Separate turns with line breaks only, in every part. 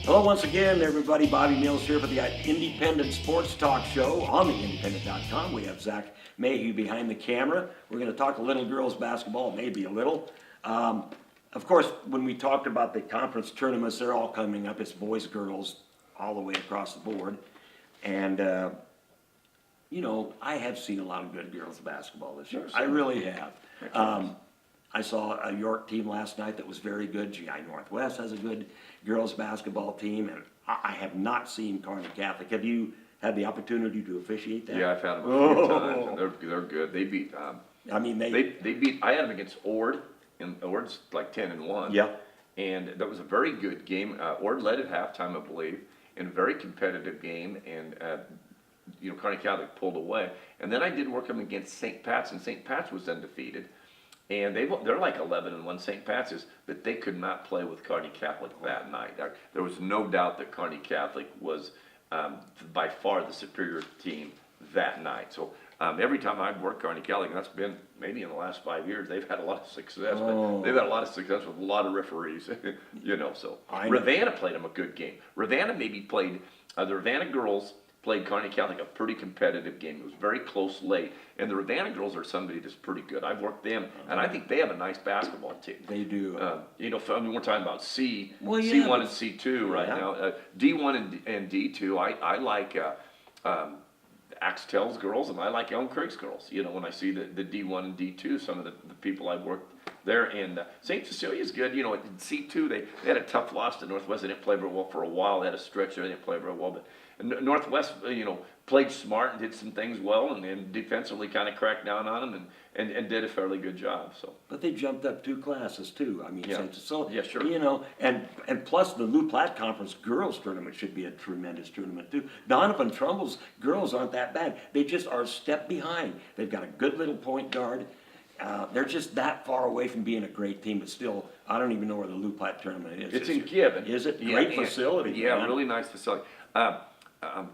Hello once again, everybody. Bobby Mills here for the Independent Sports Talk Show on the Independent.com. We have Zach Mayhew behind the camera. We're going to talk a little girls basketball, maybe a little. Of course, when we talked about the conference tournaments, they're all coming up. It's boys, girls, all the way across the board. And, I have seen a lot of good girls basketball this year. I really have. I saw a York team last night that was very good. GI Northwest has a good girls basketball team, and I have not seen Kearney Catholic. Have you had the opportunity to officiate that?
Yeah, I've had them a few times, and they're good. They beat. They beat. I had them against Ord, and Ord's like 10-1.
Yeah.
And that was a very good game. Ord led at halftime, I believe, in a very competitive game, and Kearney Catholic pulled away. And then I did work them against St. Pat's, and St. Pat's was undefeated. And they're like 11-1 St. Pat's is, but they could not play with Kearney Catholic that night. There was no doubt that Kearney Catholic was by far the superior team that night. So every time I've worked Kearney Catholic, and that's been maybe in the last 5 years, they've had a lot of success. But they've had a lot of success with a lot of referees, So Ravenna played them a good game. Ravenna maybe played the Ravenna girls played Kearney Catholic a pretty competitive game. It was very close late. And the Ravenna girls are somebody that's pretty good. I've worked them, and I think they have a nice basketball team.
They do.
We're talking about C1 and C2 right now. D1 and D2, I like Axtell's girls, and I like Elm Creek's girls. When I see the D1 and D2, some of the people I've worked there. And St. Cecilia's good. In C2, they had a tough loss to Northwest. They didn't play very well for a while. They had a stretch there. They didn't play very well. But Northwest, played smart and did some things well, and defensively kind of cracked down on them and did a fairly good job. So.
But they jumped up 2 classes too. I mean,
Yeah.
St. Cecilia.
Yeah, sure.
And plus the Lou Platte Conference girls tournament should be a tremendous tournament too. Donovan Trumbull's girls aren't that bad. They just are a step behind. They've got a good little point guard. They're just that far away from being a great team, but still, I don't even know where the Lou Platte tournament is.
It's in Gibbon.
Is it?
Yeah,
Great facility.
Yeah,
man.
really nice facility.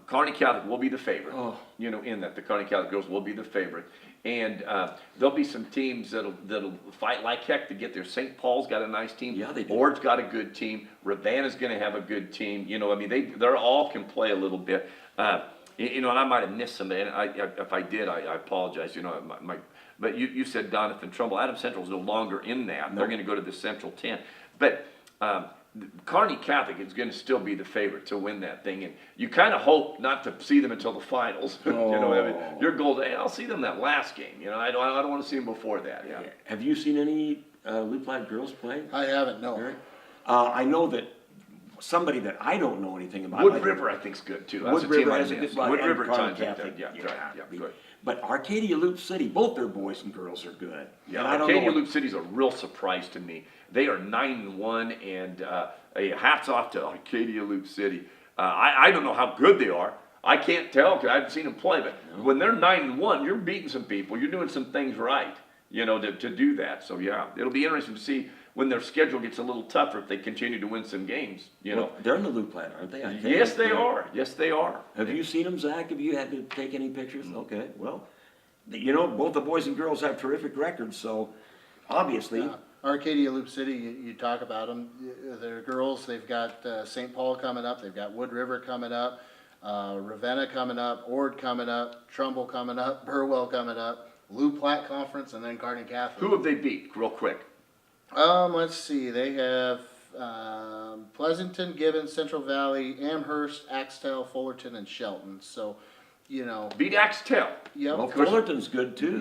Kearney Catholic will be the favorite. In that the Kearney Catholic girls will be the favorite, and there'll be some teams that'll fight like heck to get there. St. Paul's got a nice team.
Yeah, they do.
Ord's got a good team. Ravenna's going to have a good team. They're all can play a little bit. And I might have missed somebody. And if I did, I apologize. But you said Donovan Trumbull. Adams Central's no longer in that. They're going to go to the Central 10. But Kearney Catholic is going to still be the favorite to win that thing, and you kind of hope not to see them until the finals. Your goal, hey, I'll see them that last game. I don't want to see them before that. Yeah.
Have you seen any Lou Platte girls play?
I haven't, no.
Eric? I know that somebody that I don't know anything about.
Wood River, I think, is good too. That's
Wood
a team
River
I
has a
missed.
good
Wood
and
River
Kearney
times
Catholic.
good.
But Arcadia Loop City, both their boys and girls are good.
Yeah,
And I don't
Arcadia
know.
Loop City's a real surprise to me. They are 9-1, and hats off to Arcadia Loop City. I don't know how good they are. I can't tell because I haven't seen them play. But when they're 9-1, you're beating some people. You're doing some things right, to do that. So yeah, it'll be interesting to see when their schedule gets a little tougher if they continue to win some games.
Well, they're in the Lou Platte, aren't they? I think.
Yes, they
Yeah.
are. Yes, they are.
Have you seen them, Zach? Have you had to take any pictures? Okay, well, both the boys and girls have terrific records, so obviously.
Arcadia Loop City, you talk about them. Their girls, they've got St. Paul coming up. They've got Wood River coming up. Ravenna coming up. Ord coming up. Trumbull coming up. Burwell coming up. Lou Platte Conference, and then Kearney Catholic.
Who have they beat, real quick?
Let's see. They have Pleasanton, Gibbon, Central Valley, Amherst, Axtell, Fullerton, and Shelton. So,
Beat Axtell.
Yep.
Well, Fullerton's good too.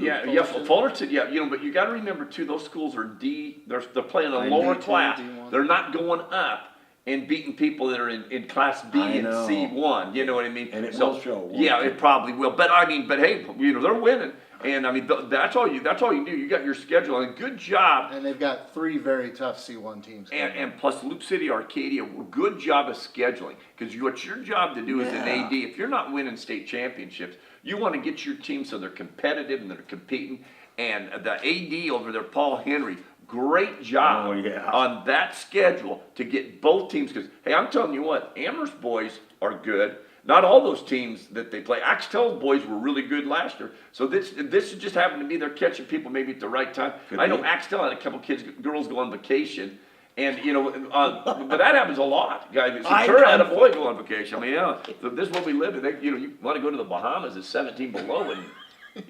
Fullerton, but you got to remember too, those schools are they're playing a
Right,
lower
D2,
class.
D1.
They're not going up and beating people that are in Class B
I
and
know.
C1. You know what I mean?
And it will show, won't
Yeah,
it?
it probably will. But hey, they're winning, and that's all you do. You got your schedule, and good job.
And they've got 3 very tough C1 teams.
And plus Loop City, Arcadia, good job of scheduling. Because what your job to do as an
Yeah.
AD, if you're not winning state championships, you want to get your team so they're competitive and they're competing. And the AD over there, Paul Henry, great job
Oh, yeah.
on that schedule to get both teams. Because, hey, I'm telling you what, Amherst boys are good. Not all those teams that they play. Axtell's boys were really good last year. So this just happened to be they're catching people maybe at the right time.
Could
I know
be.
Axtell had a couple girls go on vacation, And, you know, but that happens a lot, guys.
I
Sure, I had a
know.
boy go on vacation. I mean, yeah, this is what we live in. You know, you want to go to the Bahamas, it's 17 below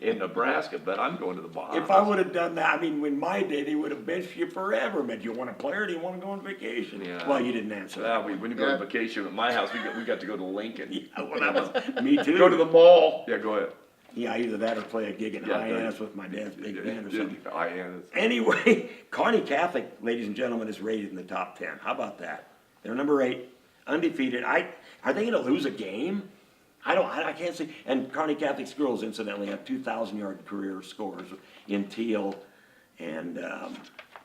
in Nebraska, but I'm going to the Bahamas.
If I would have done that, I mean, in my day, they would have benched you forever. But you want to play or do you want to go on vacation?
Yeah.
Well, you didn't answer that.
When you go on vacation at my house, we got to go to Lincoln.
Yeah, well, that was me too.
Go to the mall. Yeah, go ahead.
Yeah, either that or play a gig in
Yeah,
Hyannis with my dad's big band or something.
Hyannis.
Anyway, Kearney Catholic, ladies and gentlemen, is rated in the top 10. How about that? They're number 8, undefeated. Are they going to lose a game? I can't see. And Kearney Catholic's girls, incidentally, have 2,000-yard career scores in Teal and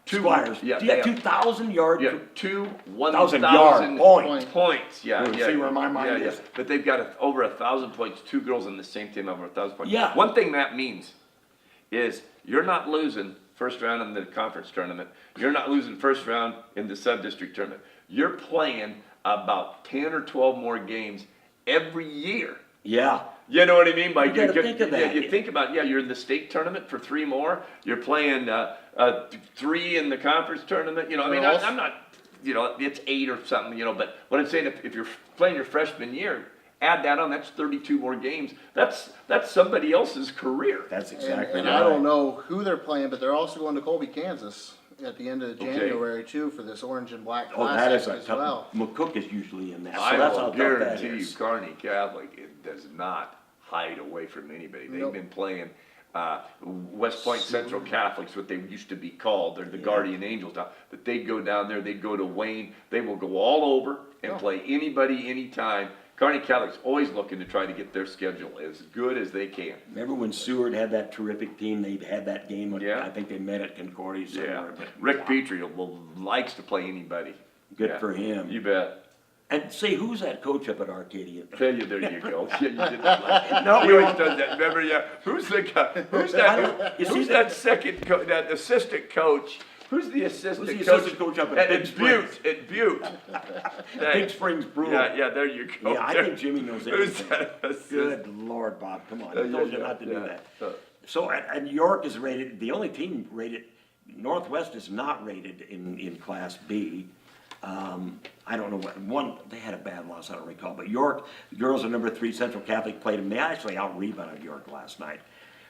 Squires.
Yeah,
Do you have
they have-
2,000 yard?
Yeah, two
1,000
1,000
yard point.
points. Yeah,
Ooh,
yeah.
see where my mind
yeah,
is?
Yeah. But they've got over 1,000 points. 2 girls on the same team over 1,000 points.
Yeah.
One thing that means is you're not losing first round in the conference tournament. You're not losing first round in the sub-district tournament. You're playing about 10 or 12 more games every year.
Yeah.
You know what I mean? By
You gotta think of that.
You think about, you're in the state tournament for 3 more. You're playing 3 in the conference tournament. You know, I mean,
Well,
I'm not, you know, it's 8 or something, you know, but what I'm saying, if you're playing your freshman year, add that on, that's 32 more games. That's somebody else's career.
That's exactly
And
right.
I don't know who they're playing, but they're also going to Colby, Kansas at the end of
Okay.
January too for this orange and black
Oh, that is
classic
a
as
tough.
well.
McCook is usually in that, so
I
that's how
will
tough that
guarantee you,
is.
Kearney Catholic, it does not hide away from anybody. They've
Nope.
been playing West Point Central Catholics, what they used to be called. They're the Guardian Angels now. But they'd go down there, they'd go to Wayne. They will go all over and
Oh.
play anybody, anytime. Kearney Catholic's always looking to try to get their schedule as good as they can.
Remember when Seward had that terrific team? They had that game.
Yeah.
I think they met at Concordia
Yeah,
somewhere. But
Rick Petrie likes to play anybody.
Good
Yeah.
for him.
You bet.
And say, who's that coach up at Arcadia?
There you go. Yeah, you did that.
No,
He
we
always
won't.
does that. Remember, yeah. Who's the guy? Who's
I don't-
that?
you see
Who's that second that assistant coach? Who's the assistant
Who's the
coach?
assistant coach up at Big Springs?
Butte? At Butte.
Big
Thanks.
Springs Brewer.
Yeah, there you go.
Yeah, I think Jimmy knows
Who's
everything.
that assistant?
Good Lord, Bob, come on.
Yeah,
I told you
yeah,
not to do
yeah.
that. So, and York is rated, the only team rated, Northwest is not rated in Class B. I don't know what, they had a bad loss, I don't recall, but York, the girls are number 3, Central Catholic played them. They actually out-rebounded York last night.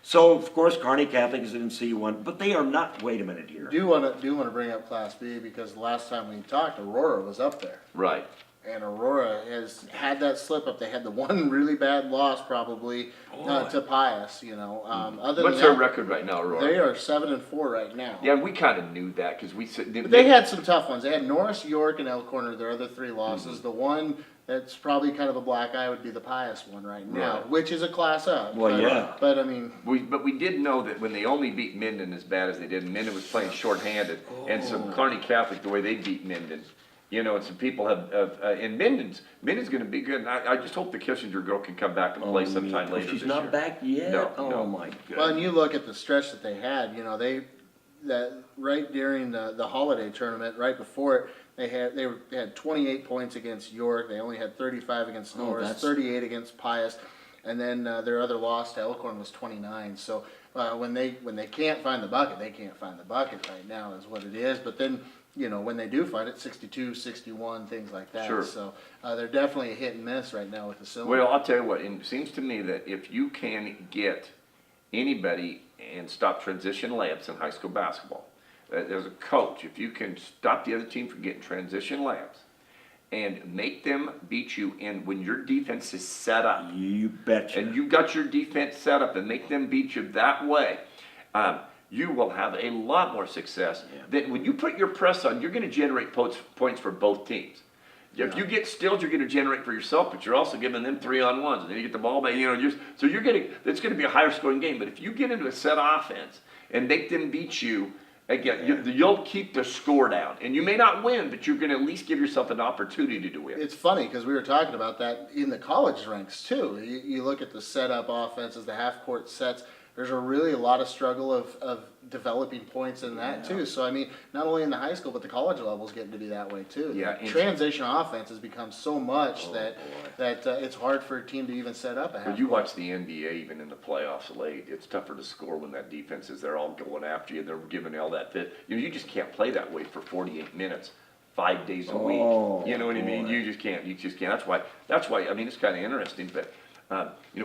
So, of course, Kearney Catholic is in C1, but they are not, wait a minute here.
Do want to bring up Class B because the last time we talked, Aurora was up there.
Right.
And Aurora has had that slip up. They had the one really bad loss probably to Pius, you know. Other
What's
than
their
that,
record right now, Aurora?
they are 7-4 right now.
Yeah, we kind of knew that because we said
But they had some tough ones. They had Norris, York, and Elkhorn are their other 3 losses. The one that's probably kind of a black eye would be the Pius one right now,
Right.
which is a class up.
Well,
but,
yeah.
But I mean,
But we did know that when they only beat Minden as bad as they did, and Minden was playing shorthanded, and some Kearney Catholic, the way they beat Minden, you know, and some people and Minden's gonna be good, and I just hope the Kissinger girl can come back and play sometime later this year.
She's not back yet?
No,
Oh,
no.
my
well, and
God.
you look at the stretch that they had. You know, that right during the holiday tournament, right before it, they had 28 points against York. They only had 35 against
Oh,
Norris,
that's-
38 against Pius, and then their other loss to Elkhorn was 29. So when they can't find the bucket, they can't find the bucket right now is what it is. But then, you know, when they do find it, 62, 61, things like that.
Sure.
So they're definitely a hit and miss right now with the silver.
Well, I'll tell you what, it seems to me that if you can get anybody and stop transition layups in high school basketball, as a coach, if you can stop the other team from getting transition layups and make them beat you in when your defense is set up,
You betcha.
and you got your defense set up and make them beat you that way, you will have a lot more success. Than when you put your press on, you're going to generate points for both teams. If you get stilled, you're going to generate for yourself, but you're also giving them 3-on-1s, and then you get the ball back. You know, so you're getting. It's going to be a higher scoring game. But if you get into a set offense and make them beat you. Again, you'll keep the score down, and you may not win, but you're going to at least give yourself an opportunity to win.
It's funny because we were talking about that in the college ranks too. You look at the setup offenses, the half court sets. there's a really a lot of struggle of developing points in that too. So I mean, not only in the high school, but the college level is getting to be that way too.
Yeah,
The transition offense has become so much that
boy.
it's hard for a team to even set up a half.
When you watch the NBA, even in the playoffs late, it's tougher to score when that defense is there all going after you. They're giving all that fit. You just can't play that way for 48 minutes, 5 days a week. You know what I mean?
boy.
You just can't. That's why. I mean, it's kind of interesting, but.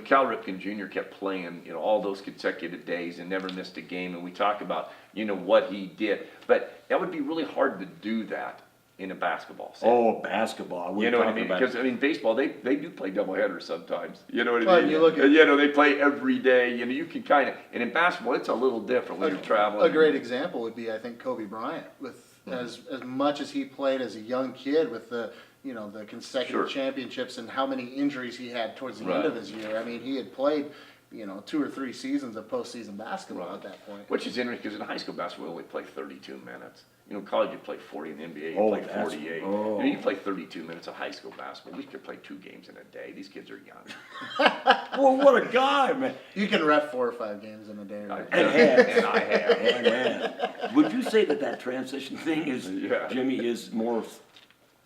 Cal Ripken Jr. kept playing, all those consecutive days and never missed a game. And we talk about, what he did. But that would be really hard to do that in a basketball setting.
Oh, basketball.
You know what I mean? Because, baseball, they do play doubleheaders sometimes. You know what I
Well,
mean?
you look at-
They play every day. You can kind of, and in basketball, it's a little different when you're traveling.
A great example would be, I think, Kobe Bryant. With as much as he played as a young kid, with the consecutive
Sure.
championships and how many injuries he had towards the
Right.
end of his year. I mean, he had played 2 or 3 seasons of postseason basketball
Right.
at that point.
Which is interesting, because in high school basketball, we only play 32 minutes. College, you play 40, in the NBA, you
Oh,
play
that's-
48.
oh.
You play 32 minutes of high school basketball. We could play 2 games in a day. These kids are young.
Well, what a guy, man.
You can ref 4 or 5 games in a day. Right?
And have.
And I have.
And would you say that transition thing
Yeah.
Jimmy, is more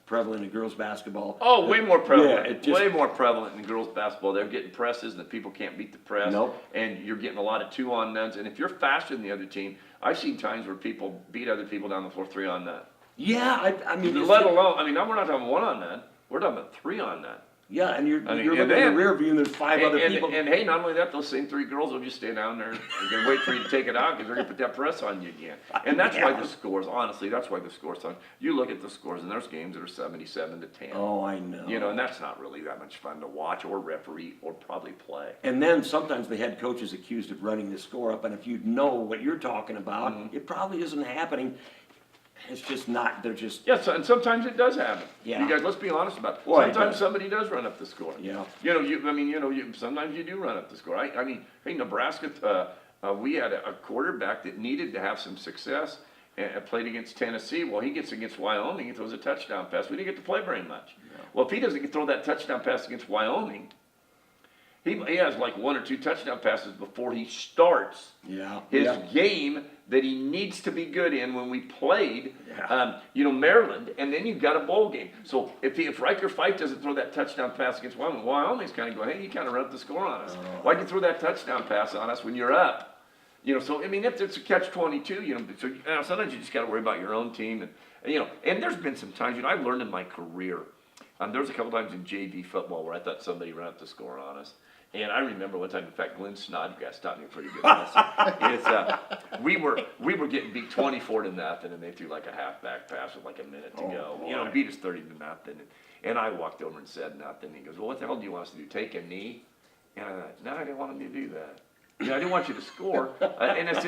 prevalent in girls basketball?
Oh, way more prevalent.
Yeah, it just-
way more prevalent in girls basketball. They're getting presses, and the people can't beat the press.
Nope.
And you're getting a lot of 2-on-nones. And if you're faster than the other team, I've seen times where people beat other people down the floor 3-on-none.
Yeah, I mean, it's
Let
just-
alone, we're not talking 1-on-none. We're talking about 3-on-none.
yeah, and you're
I mean,
looking
and
in
then-
the rear view and there's 5 other people.
And hey, not only that, those same 3 girls will just stay down there and they're gonna wait for you to take it out because they're gonna put that press on you again. And that's why
Yeah.
the scores, honestly, that's why the scores, you look at the scores and there's games that are 77-10.
Oh, I know.
And that's not really that much fun to watch or referee or probably play.
And then sometimes the head coach is accused of running the score up, and if you know what you're talking about,
Mm-hmm.
it probably isn't happening. It's just not, they're just,
Yes, and sometimes it does happen.
Yeah.
You guys, let's be honest about it.
Well, it
Sometimes
does.
somebody does run up the score.
Yeah.
Sometimes you do run up the score. Hey, Nebraska, we had a quarterback that needed to have some success and played against Tennessee. Well, he gets against Wyoming, he throws a touchdown pass. We didn't get to play very much. Well, if he doesn't throw that touchdown pass against Wyoming, he has like 1 or 2 touchdown passes before he starts
yeah.
his
yeah.
game that he needs to be good in when we played,
Yeah.
Maryland, and then you've got a bowl game. So if Riker Fife doesn't throw that touchdown pass against Wyoming, Wyoming's kind of going, hey, you kind of run up the score on us. Why'd you throw that touchdown pass on us when you're up? So I mean, it's a catch-22. So sometimes you just got to worry about your own team, and there's been some times, I've learned in my career. There was a couple times in JV football where I thought somebody ran up the score on us. And I remember one time, in fact, Glenn Snodgrass taught me a pretty good lesson. We were getting beat 24-0, and they threw like a halfback pass with like a minute to go.
boy.
Beat us 30-0. And I walked over and said nothing. He goes, well, what the hell do you want us to do? Take a knee? And I thought, no, I didn't want him to do that. I didn't want you to score. And I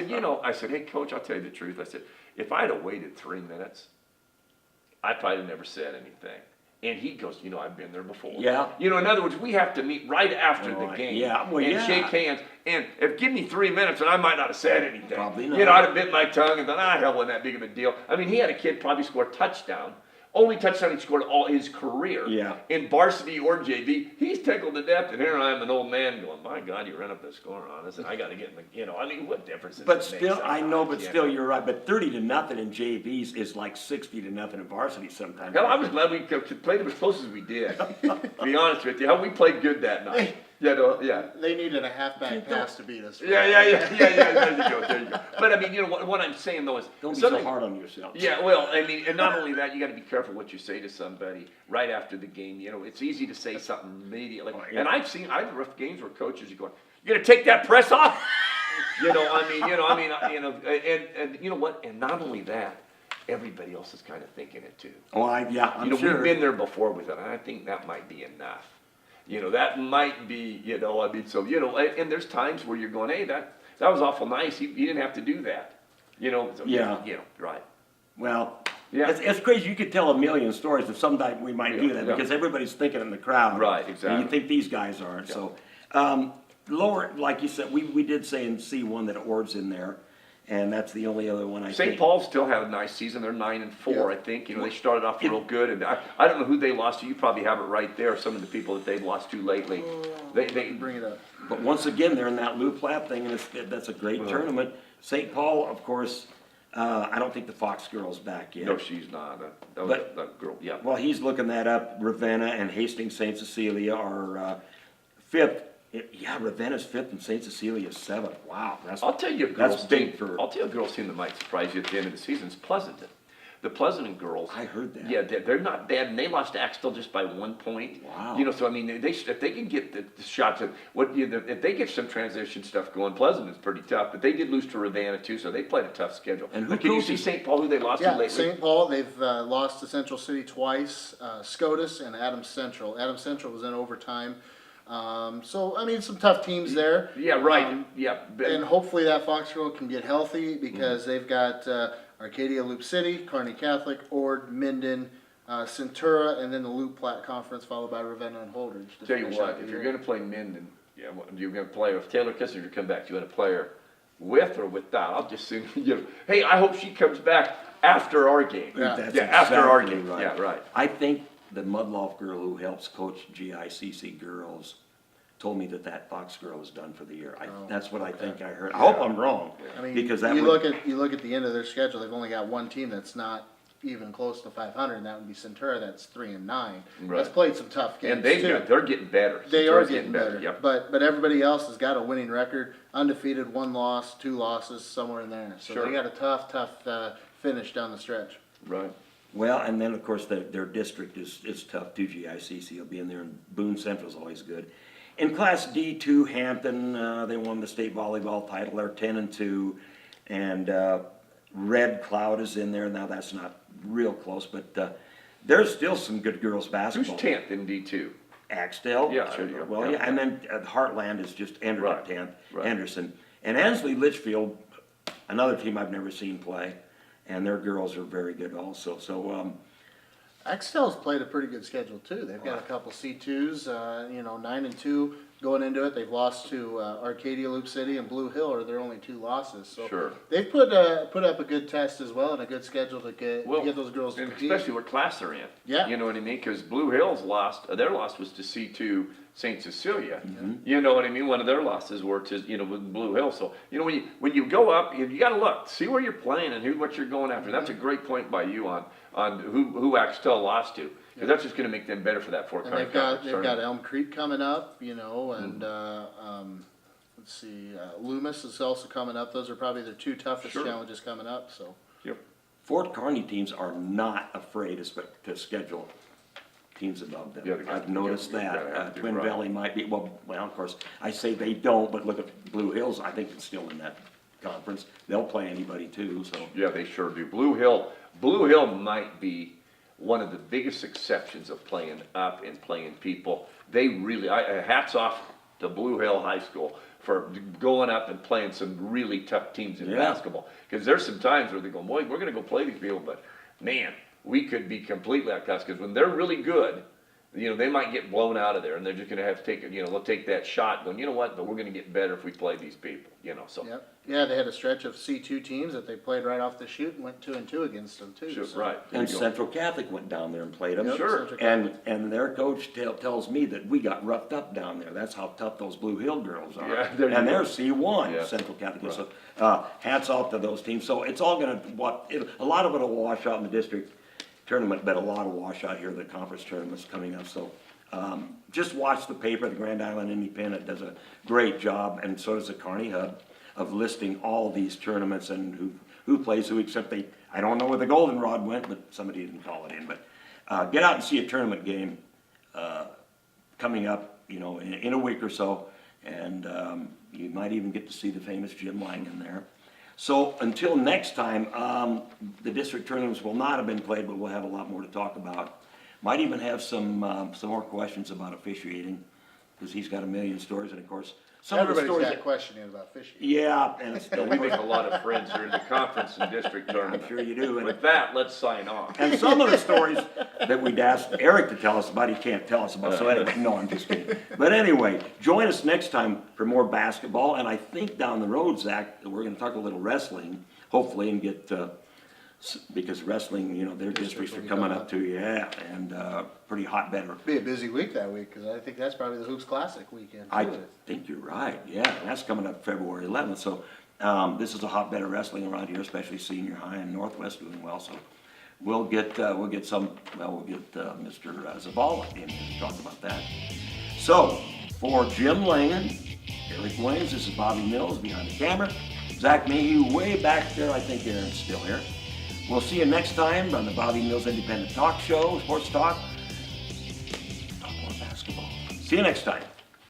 said, hey, coach, I'll tell you the truth. I said, if I'd have waited 3 minutes, I probably never said anything. And he goes, I've been there before.
Yeah.
In other words, we have to meet right after the
Oh,
game.
yeah, well,
and
yeah.
shake hands. And give me 3 minutes, and I might not have said anything.
Probably not.
I'd have bit my tongue and thought, hell, wasn't that big of a deal. I mean, he had a kid probably score a touchdown. Only touchdown he scored all his career.
Yeah.
In varsity or JV, he's tickled to death. And here I am, an old man, going, my God, you ran up the score on us, and I got to get in the, what difference does
But
it make
still, I know,
sometimes,
but still, you're right. But 30-0 in JVs is like 60-0 in varsity sometimes.
Hell, I was glad we played them as close as we did. To be honest with you, we played good that night. Yeah.
They needed a halfback pass to beat us.
Yeah. There you go. But I mean, what I'm saying though is,
Don't be so hard on yourself.
Yeah, well, I mean, and not only that, you got to be careful what you say to somebody right after the game. It's easy to say something immediately.
Oh, yeah.
And I've rough games where coaches are going, "You're gonna take that press off." And you know what? And not only that, everybody else is kind of thinking it too.
Oh, I'm sure.
We've been there before with it, and I think that might be enough. That might be, and there's times where you're going, hey, that was awful nice. He didn't have to do that. Right.
Well,
Yeah.
it's crazy. You could tell a million stories of some night we might do that
Yeah.
because everybody's thinking in the crowd.
Right,
And
exactly.
you think these guys aren't.
Yeah.
So, lower, like you said, we did say in C1 that Ord's in there. and that's the only other one I think.
St. Paul still had a nice season. They're 9-4,
Yeah.
I think. You know, they started off real good, and I don't know who they lost to. You probably have it right there. Some of the people that they've lost to lately. They
Bring it up.
But once again, they're in that Lou Platt thing, and that's a great tournament. St. Paul, of course, I don't think the Fox girl's back yet.
no, she's not. That girl, yeah.
Well, he's looking that up. Ravenna and Hastings St. Cecilia are fifth. Yeah, Ravenna's fifth and St. Cecilia's seventh. Wow,
I'll tell you a
that's
girls
big
team.
for.
I'll tell you a girls team that might surprise you at the end of the season is Pleasanton. The Pleasanton girls.
I heard that.
Yeah, they're not bad, and they lost to Axtell just by 1 point.
Wow.
You know, so I mean, if they can get the shots at if they get some transition stuff going, Pleasanton's pretty tough. But they did lose to Ravenna too, so they played a tough schedule.
And who
but can you see
coaches?
St. Paul who they lost to
Yeah,
lately?
St. Paul, they've lost to Central City twice, SCOTUS and Adams Central. Adams Central was in overtime. So, I mean, some tough teams there.
Yeah, right.
Um,
yeah,
And hopefully that Fox girl can get healthy because they've got Arcadia Loop City, Kearney Catholic, Ord, Minden, Centura, and then the Loop Platte Conference, followed by Ravenna and Holdridge. to
tell you
finish
what,
out the
if you're
year.
going to play Minden, yeah, you're going to play with Taylor Kissinger. Come back. You want to play her with or without? I'll just assume hey, I hope she comes back after our game.
Yeah.
That's
after our
exactly
game.
right.
Yeah, right.
I think the Mudloff girl who helps coach GICC girls told me that Fox girl is done for the year. That's what I think I heard. I hope I'm wrong,
I mean,
because that
you
would.
look at the end of their schedule. They've only got one team that's not even close to 500, and that would be Centura. That's 3-9.
Right.
That's played some tough games
And
too.
they're getting better.
They are
Centura's
getting better,
Yep.
but everybody else has got a winning record, undefeated, 1 loss, 2 losses, somewhere in there. So
Sure.
they got a tough finish down the stretch.
Right.
Well, and then of course their district is tough too. GICC will be in there, and Boone Central's always good. In Class D2, Hampton, they won the state volleyball title. They're 10-2, and Red Cloud is in there. Now that's not real close, but there's still some good girls
Who's
basketball.
10th in D2?
Axtell.
Yeah, there you go.
Well,
Yeah.
yeah, and then Heartland is just entered
Right,
at 10th.
right.
Henderson and Ansley Litchfield, another team I've never seen play, and their girls are very good also. So
Axtell's played a pretty good schedule too. They've got a couple C2s, 9-2 going into it. They've lost to Arcadia Loop City and Blue Hill are their only 2 losses. So
Sure.
they've put up a good test as well and a good schedule to get those girls to
and
compete.
especially what class they're in.
Yeah.
You know what I mean? Because Blue Hills lost, their loss was to C2 St. Cecilia.
Mm-hmm.
You know what I mean? One of their losses were to, with Blue Hill. So, when you go up, you got to look, see where you're playing and what you're going after. That's a great point by you on who Axtell lost to. Because that's just going to make them better for that Fort
And
Kearney
they've got
Conference.
Elm Creek coming up, and let's see, Loomis is also coming up. Those are probably their 2 toughest
Sure.
challenges coming up. So
Yep.
Fort Kearney teams are not afraid to schedule teams above them.
Yeah, they got-
I've noticed
yeah, they
that.
gotta have to,
Twin
right.
Valley might be, well, of course, I say they don't, but look at Blue Hills, I think it's still in that conference. They'll play anybody too, so.
Yeah, they sure do. Blue Hill might be one of the biggest exceptions of playing up and playing people. They really, hats off to Blue Hill High School for going up and playing some really tough teams in
Yeah.
basketball. Because there's some times where they go, boy, we're going to go play these people, but man, we could be completely outclassed. Because when they're really good, they might get blown out of there, and they're just going to have to take it. They'll take that shot, going, you know what? But we're going to get better if we play these people. So.
yep. Yeah, they had a stretch of C2 teams that they played right off the shoot and went 2-2 against them too.
Sure,
So-
right. There
And
you go.
Central Catholic went down there and played them.
Yep,
Sure.
Central
And,
Catholic.
and their coach tells me that we got roughed up down there. That's how tough those Blue Hill girls are.
Yeah, there you
And
go.
they're C1,
Yeah.
Central Catholic.
Right.
So, hats off to those teams. So it's all gonna, a lot of it'll wash out in the district tournament, but a lot of wash out here, the conference tournament's coming up. So, just watch the paper. The Grand Island Independent does a great job, and so does the Kearney Hub, of listing all these tournaments and who plays who, except I don't know where the goldenrod went, but somebody didn't call it in. But get out and see a tournament game coming up, in a week or so, and you might even get to see the famous Jim Lang in there. So until next time, the district tournaments will not have been played, but we'll have a lot more to talk about. Might even have some more questions about officiating, because he's got a million stories, and of course, some of the
Everybody's
stories.
got questioning about fishing.
Yeah, and it's,
We make a lot of friends here in the conference and district tournament.
I'm sure you do.
With that, let's sign off.
And some of the stories that we'd asked Eric to tell us about, he can't tell us about, so anyway, no, I'm just kidding. But anyway, join us next time for more basketball, and I think down the road, Zach, we're gonna talk a little wrestling, hopefully, and get, because wrestling, their districts are coming up too, yeah, and, pretty hotbed.
Be a busy week that week, cause I think that's probably the Hoops Classic weekend
I
too.
think you're right, yeah, and that's coming up February 11th, so, this is a hotbed of wrestling around here, especially senior high and Northwest doing well, so we'll get Mr. Zavala in here to talk about that. So, for Jim Langen, Eric Williams, this is Bobby Mills behind the camera, Zach Mayhew way back there, I think Aaron's still here. We'll see you next time on the Bobby Mills Independent Talk Show, Sports Talk. Talk more basketball. See you next time.